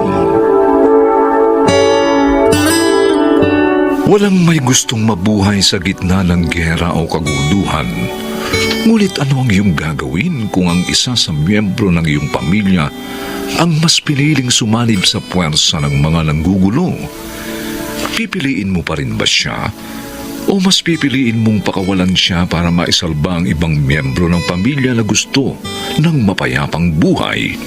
Walang may gustong mabuhay sa gitna ng giyera o kaguduhan. Ngunit ano ang iyong gagawin kung ang isa sa miyembro ng iyong pamilya ang mas piniling sumanib sa puwersa ng mga nanggugulo? Pipiliin mo pa rin ba siya? O mas pipiliin mong pakawalan siya para maisalba ang ibang miyembro ng pamilya na gusto ng mapayapang buhay?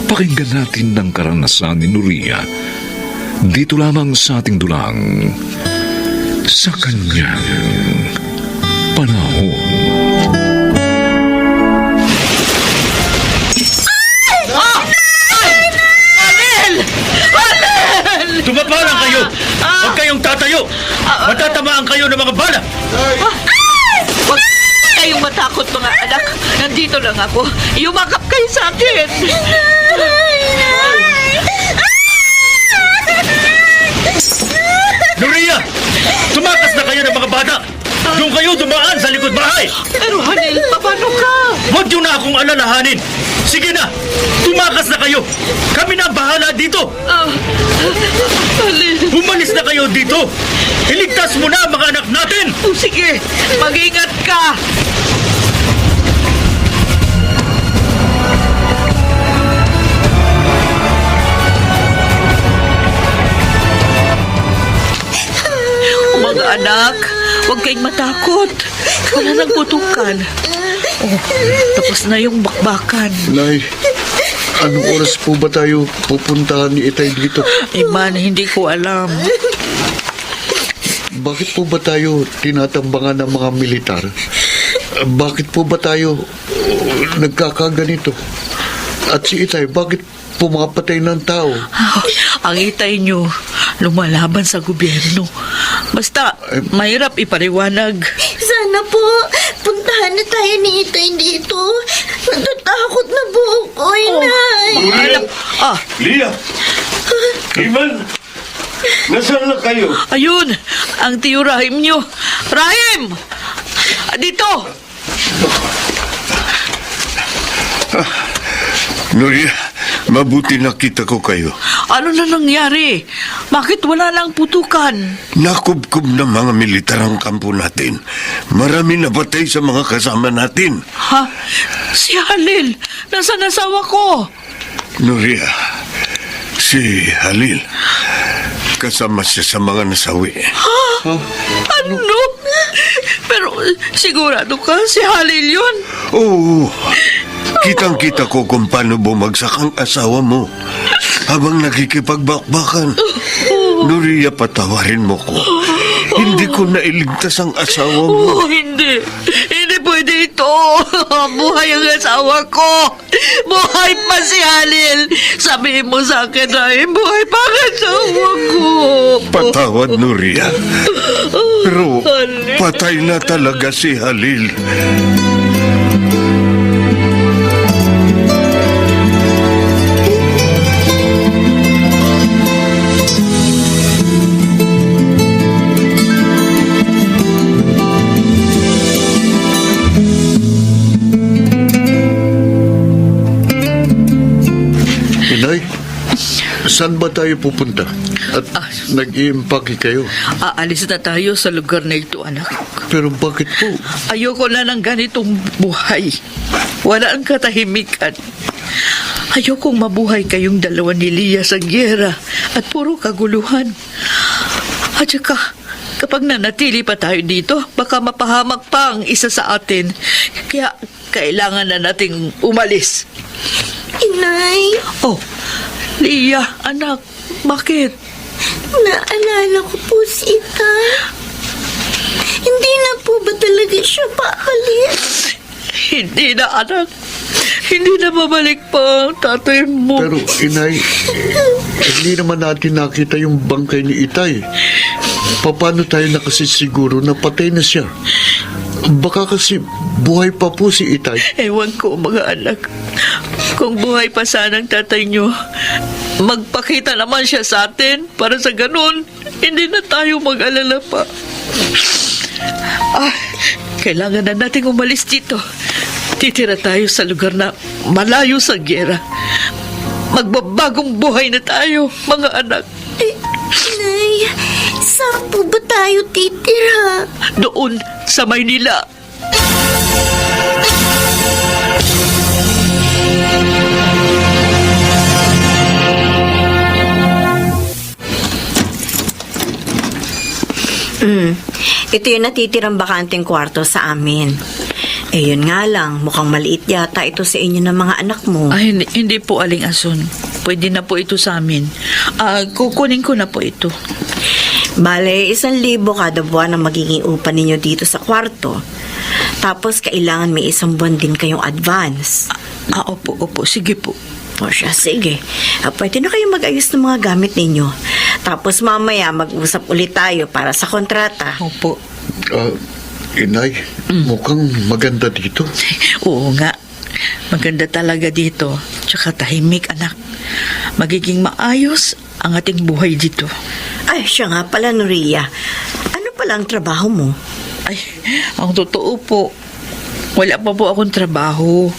Pakinggan natin ng karanasan ni Nuria dito lamang sa ating dulang sa kanyang panahon. Tumapalang kayo! Huwag kayong tatayo! Matatamaan kayo ng mga bala! Huwag kayong matakot mga anak. Nandito lang ako. Yumakap kayo sa akin. Nuria! Tumakas na kayo ng mga bata! Doon kayo dumaan sa likod bahay! Pero Halil, paano ka? Huwag niyo na akong alalahanin! Sige na! Tumakas na kayo! Kami na ang bahala dito! Halil. Umalis na kayo dito! Iligtas mo na ang mga anak natin! Oh, sige, mag-ingat ka. Mga anak, huwag kayong matakot. Wala nang putukan. Oh, tapos na yung bakbakan. Nay, anong oras po ba tayo pupuntahan ni Itay dito? Iman, hindi ko alam. Bakit po ba tayo tinatambangan ng mga militar? Bakit po ba tayo nagkakaganito? At si Itay, bakit pumapatay ng tao? Ang itay nyo, lumalaban sa gobyerno. Basta, mahirap ipaliwanag. Sana po, puntahan na tayo ni Itay dito. Natatakot na po ako, Inay. Alam, Lia! Iman! Nasaan na kayo? ayun, ang tiyo Rahim nyo. Rahim! Dito! Nuria, mabuti nakita ko kayo. Ano na nangyari? Bakit wala lang putukan? Nakubkob ng mga militar ang kampo natin. Marami na patay sa mga kasama natin. Ha? Si Halil, nasaan asawa ko? Nuria, si Halil, kasama siya sa mga nasawi. Ano? Pero sigurado ka si Halil yun? Oo, kitang-kita ko kung paano bumagsak ang asawa mo habang nakikipagbakbakan. Nuria, patawarin mo ko. Hindi ko nailigtas ang asawa mo. Oh, hindi. Hindi pwede ito. Buhay ang asawa ko. Buhay pa si Halil. Sabihin mo sa akin, Rahim, buhay pa ang asawa ko. Patawad, Nuria. Pero patay na talaga si Halil. Inay, saan ba tayo pupunta? At nag-iimpake kayo. Aalis na tayo sa lugar na ito, anak. Pero bakit po? Ayoko na ng ganitong buhay. Wala ang katahimikan. Ayokong mabuhay kayong dalawa ni Lia sa gyera at puro kaguluhan. At saka, kapag nanatili pa tayo dito, baka mapahamak pa ang isa sa atin. Kaya kailangan na nating umalis. Inay, Oh, Lia, anak, bakit? naalala ko po si Itay. Hindi na po ba talaga siya paalis? Hindi na, anak. Hindi na babalik pa ang tatay mo. Pero Inay, hindi naman natin nakita yung bangkay ni Itay. Paano tayo nakasisiguro na patay na siya? Baka kasi buhay pa po si Itay. Ewan ko, mga anak. Kung buhay pa sana ang tatay nyo, magpakita naman siya sa atin para sa ganun, hindi na tayo mag-alala pa. Kailangan na nating umalis dito. Titira tayo sa lugar na malayo sa gyera. magbabagong buhay na tayo, mga anak. Nay, saan po ba tayo titira? Doon sa Maynila. Ito yung natitirang bakanteng kwarto sa amin. Eh yun nga lang, mukhang maliit yata ito sa inyo ng mga anak mo. Ay, hindi po, Aling Asun. Pwede na po ito sa amin. Kukunin ko na po ito. Bale, 1,000 kada buwan ang magiging upa ninyo dito sa kwarto. Tapos kailangan may 1 buwan din kayong advance. Opo. Sige po. O siya, sige. Pwede na kayong mag-ayos ng mga gamit ninyo. Tapos mamaya mag-usap ulit tayo para sa kontrata. Opo. Inay, mukhang maganda dito. Oo nga. Maganda talaga dito. Tsaka tahimik, anak. Magiging maayos ang ating buhay dito. Ay, siya nga pala, Noria. Ano pala ang trabaho mo? Ay, ang totoo po, wala pa po akong trabaho.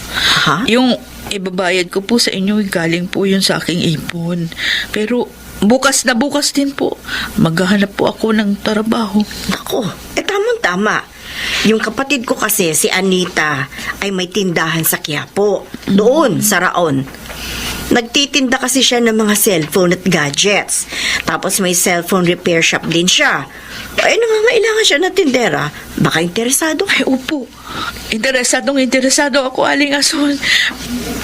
Ha? Yung ibabayad ko po sa inyo, galing po yun sa aking ipon. Pero bukas na bukas din po, maghahanap po ako ng trabaho. Ako, tamang-tama. Yung kapatid ko kasi, si Anita, ay may tindahan sa Quiapo. Doon, sa Raon. Nagtitinda kasi siya ng mga cellphone at gadgets. Tapos may cellphone repair shop din siya. Ay, nangangailangan siya ng tindera. Baka interesado ka. Ay, opo. Interesado ako, Aling Asun.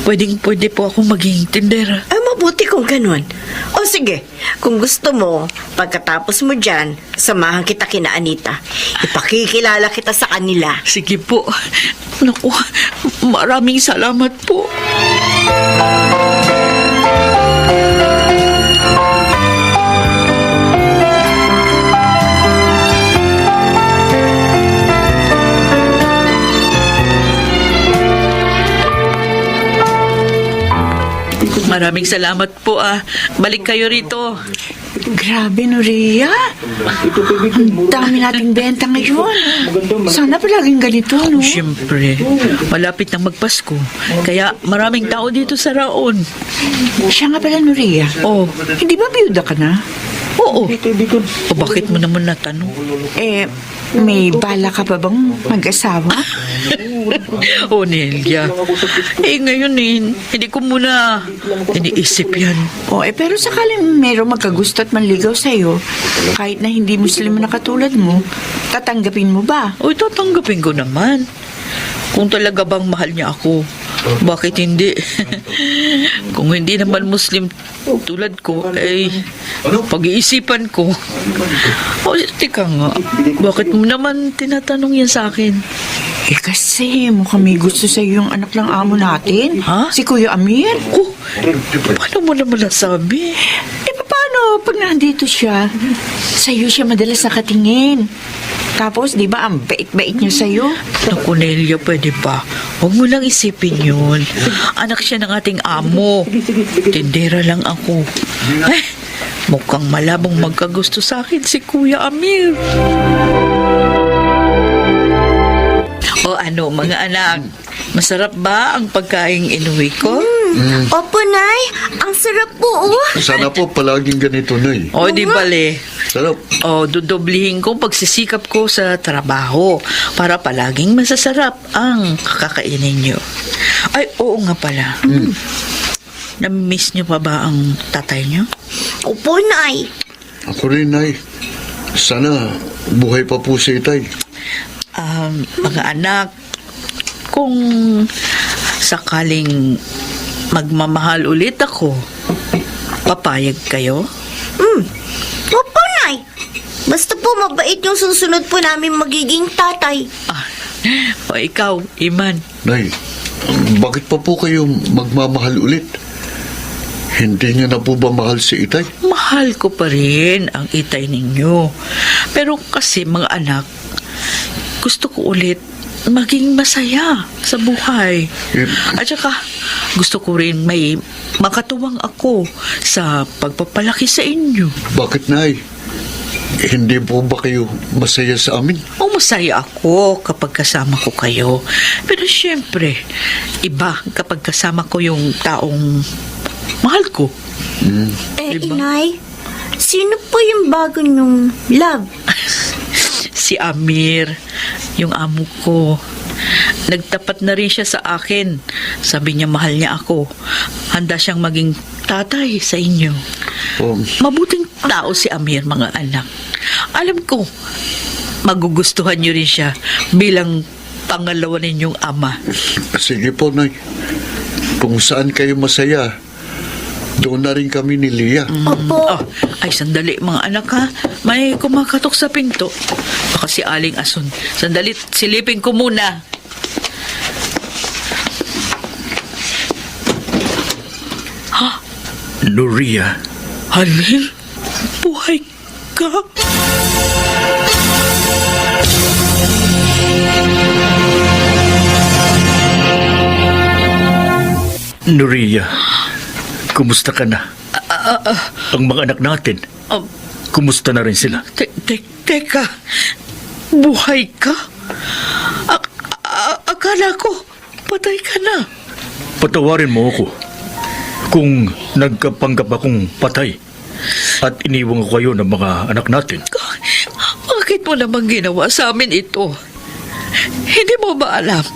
Pwede po ako maging tindera. Ay, mabuti kung ganun. O sige, kung gusto mo, pagkatapos mo dyan, samahan kita kina Anita. Ipakikilala kita sa kanila. Sige po. Naku, maraming salamat po. Maraming salamat po Balik kayo rito. Grabe, Noria. Ang dami nating benta ngayon. Sana palaging ganito, no? Siyempre, malapit na magpasko. Kaya maraming tao dito sa Raon. Siya nga pala, Noria. Oh, Hindi ba biyuda ka na? oo. O bakit mo naman natanong? May bala ka pa bang mag-asawa? Oh, Nelia. Ngayon hindi ko muna iniisip yan. Pero sakaling merong magkagusto at manligaw sa'yo, kahit na hindi Muslim na katulad mo, tatanggapin mo ba? Tatanggapin ko naman. Kung talaga bang mahal niya ako, bakit hindi? Kung hindi naman Muslim tulad ko, pag-iisipan ko. Tika nga, bakit mo naman tinatanong yan sa akin? Kasi mukhang may gusto sa'yo yung anak ng amo natin. Ha? Si Kuya Amir. Paano mo naman nasabi? Paano pag nandito siya, sa'yo siya madalas nakatingin. Tapos, di ba, ang bait-bait niya sa'yo? Naku, Nelia, pwede ba? Huwag mo lang isipin yun. Anak siya ng ating amo. Tindera lang ako. Mukhang malabong magkagusto sa akin si Kuya Amir. Ano, mga anak? Masarap ba ang pagkaing inuwi ko? Opo, Nay. Ang sarap po, Sana po palaging ganito, Nay. Di bale. Sarap. Dudoblihin ko pagsisikap ko sa trabaho para palaging masasarap ang kakakainin nyo. Ay, oo nga pala. Namiss nyo pa ba ang tatay nyo? Opo, Nay. Ako rin, Nay. Sana buhay pa po si Itay. Mga anak, kung sakaling magmamahal ulit ako, papayag kayo? Opo, Nay. Basta po mabait yung susunod po namin magiging tatay. Ikaw, Iman. Nay, bakit pa po kayo magmamahal ulit? Hindi niyo na po ba mahal si Itay? Mahal ko pa rin ang itay ninyo. Pero kasi mga anak, gusto ko ulit maging masaya sa buhay. At saka, gusto ko rin may makatuwang ako sa pagpapalaki sa inyo. Bakit, Nay? Hindi po ba kayo masaya sa amin? Masaya ako kapag kasama ko kayo. Pero syempre, iba kapag kasama ko yung taong mahal ko. Inay, sino po yung bago niyong love? Si Amir, yung amo ko. Nagtapat na rin siya sa akin. Sabi niya mahal niya ako. Handa siyang maging tatay sa inyo. Oh, Mabuting tao si Amir, mga anak. Alam ko, magugustuhan niyo rin siya bilang pangalawa ninyong ama. sige po, Nay. Kung saan kayo masaya, doon na rin kami ni Lia. Opo. Oh, ay, sandali mga anak ha. May kumakatok sa pinto. Baka si Aling Asun. Sandali, silipin ko muna. Ha? Nuria, Halil? Buhay ka? Nuria, kumusta ka na? Ang mga anak natin, Um, kumusta na rin sila? Teka, buhay ka? Akala ko, patay ka na. Patawarin mo ako kung nagkapanggap akong patay at iniwan ko kayo ng mga anak natin. Bakit mo naman ginawa sa amin ito? Hindi mo ba alam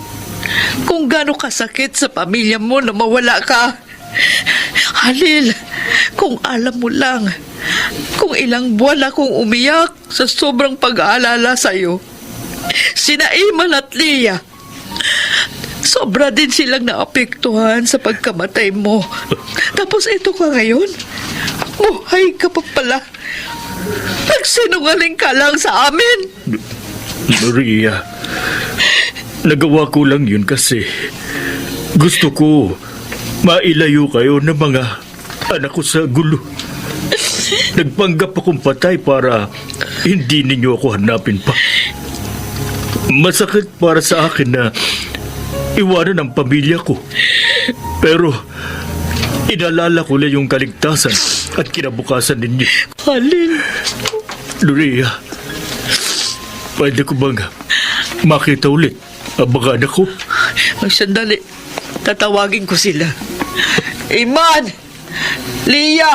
kung gaano kasakit sa pamilya mo na mawala ka? Halil, kung alam mo lang, kung ilang buwan akong umiyak sa sobrang pag-aalala sa'yo. Sina Iman at Lia, sobra din silang naapektuhan sa pagkamatay mo. Tapos ito ka ngayon, buhay ka pa pala. Nagsinungaling ka lang sa amin. Maria, nagawa ko lang yun kasi gusto ko mailayo kayo ng mga anak ko sa gulo. Nagpanggap akong patay para hindi ninyo ako hanapin pa. Masakit para sa akin na iwanan ang pamilya ko. Pero inalala ko lang yung kaligtasan at kinabukasan ninyo. Halil, Nuria, pwede ko bang makita ulit ang mga anak ko? ay sandali. Tatawagin ko sila. Iman! Lia!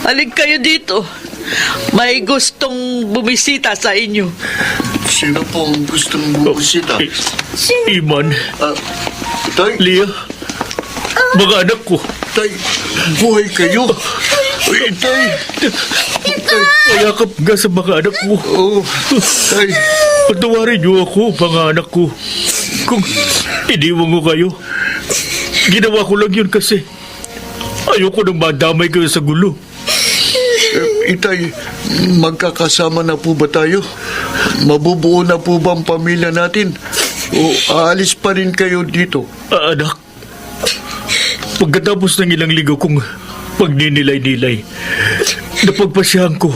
Halika kayo dito. May gustong bumisita sa inyo. Sino po ang gustong bumisita? Iman, Tay, Lia, mga anak ko. Tay, buhay kayo. Uy, Tay. Payakap nga sa mga anak ko. Oh, Tay. Patawarin niyo ako, mga anak ko. Kung iniwan ko kayo, ginawa ko lang yun kasi ayoko nang madamay kayo sa gulo. Itay, magkakasama na po ba tayo? Mabubuo na po ba ang pamilya natin? O aalis pa rin kayo dito? Anak, pagkatapos ng ilang ligaw kong pagninilay-nilay, napagpasyahan ko,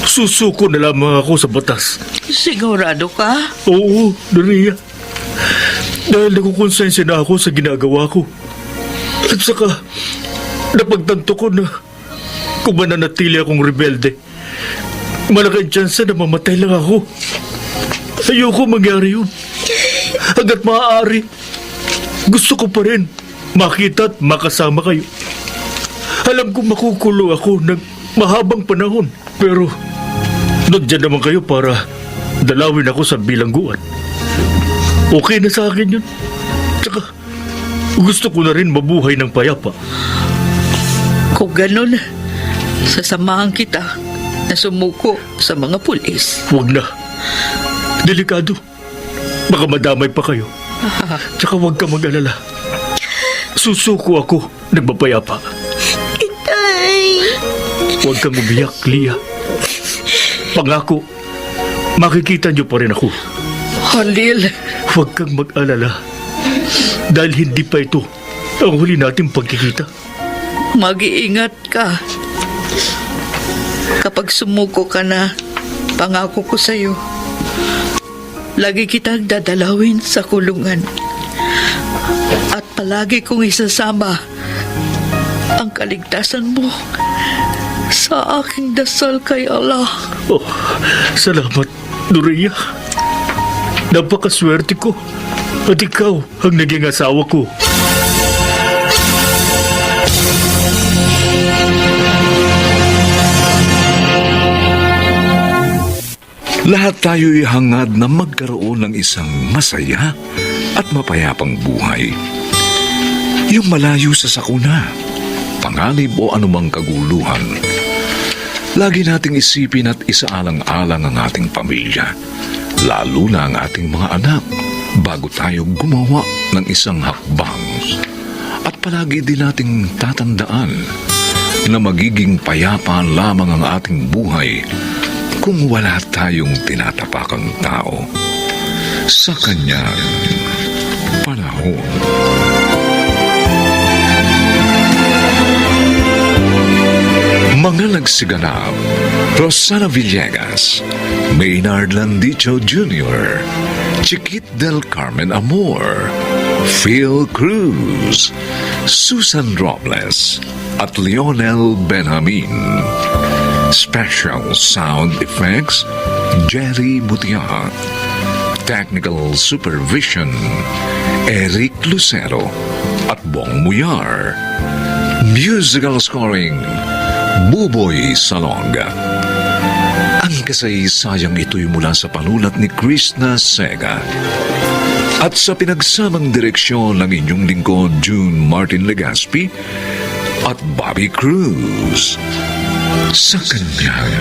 susuko na lamang ako sa batas. Sigurado ka? Oo, Nuria. Dahil nakukonsensya na ako sa ginagawa ko. At saka, napagtanto ko na kung mananatili akong rebelde, malaking tsansa na mamatay lang ako. Ayoko mangyari yun. Hanggat maaari, gusto ko pa rin makita at makasama kayo. Alam ko makukulo ako ng mahabang panahon, pero nandiyan naman kayo para dalawin ako sa bilangguan. Okay na sa akin yun. Tsaka, gusto ko na rin mabuhay ng payapa. Kung ganun, sasamahan kita na sumuko sa mga pulis. Huwag na. Delikado. Baka madamay pa kayo. Tsaka huwag ka mag-alala. Susuko ako, nagpapayapa. Itay. Huwag kang umiyak, Lia. Pangako, makikita niyo pa rin ako. Halil, Huwag kang mag-alala. Dahil hindi pa ito ang huli nating pagkikita. mag-iingat ka. Kapag sumuko ka na, pangako ko sa'yo, lagi kitang dadalawin sa kulungan. At palagi kong isasama ang kaligtasan mo sa aking dasal kay Allah. Oh, salamat, Nuria. Napakaswerte ko. At ikaw ang naging asawa ko. Lahat tayo'y hangad na magkaroon ng isang masaya at mapayapang buhay. Yung malayo sa sakuna, panganib o anumang kaguluhan. Lagi nating isipin at isaalang-alang ang ating pamilya, lalo na ang ating mga anak, bago tayo gumawa ng isang hakbang. At palagi din nating tatandaan na magiging payapa lamang ang ating buhay kung wala tayong tinatapakang tao sa kanyang panahon. Mga nagsiganap: Rosana Villegas, Maynard Landicho Jr., Chiquit del Carmen Amor, Phil Cruz, Susan Robles, at Lionel Benjamin. Special sound effects, Jerry Butia. Technical supervision, Eric Lucero at Bong Muyar. Musical scoring, Buboy Salonga. Ang kasaysayang ito'y mula sa panulat ni Krishna Sega. At sa pinagsamang direksyon ng inyong lingkod, June Martin Legaspi at Bobby Cruz. Sa kanyang